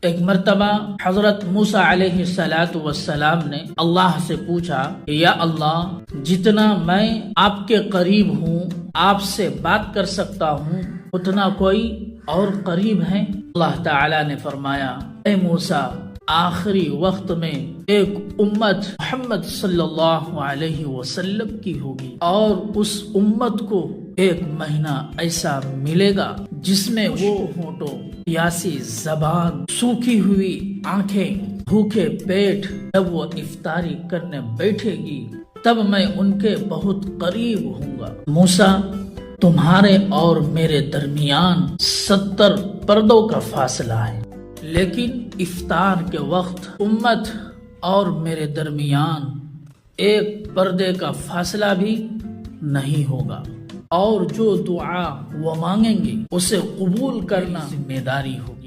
ایک مرتبہ حضرت موسیٰ علیہ السلام نے اللہ سے پوچھا کہ یا اللہ، جتنا میں آپ کے قریب ہوں، آپ سے بات کر سکتا ہوں، اتنا کوئی اور قریب ہے؟ اللہ تعالی نے فرمایا، اے موسیٰ، آخری وقت میں ایک امت محمد صلی اللہ علیہ وسلم کی ہوگی، اور اس امت کو ایک مہینہ ایسا ملے گا جس میں وہ ہونٹوں، پیاسی زبان، سوکھی ہوئی آنکھیں، بھوکے پیٹ جب وہ افطاری کرنے بیٹھے گی تب میں ان کے بہت قریب ہوں گا۔ موسیٰ، تمہارے اور میرے درمیان 70 پردوں کا فاصلہ ہے، لیکن افطار کے وقت امت اور میرے درمیان ایک پردے کا فاصلہ بھی نہیں ہوگا، اور جو دعا وہ مانگیں گے اسے قبول کرنا ذمہ داری ہوگی۔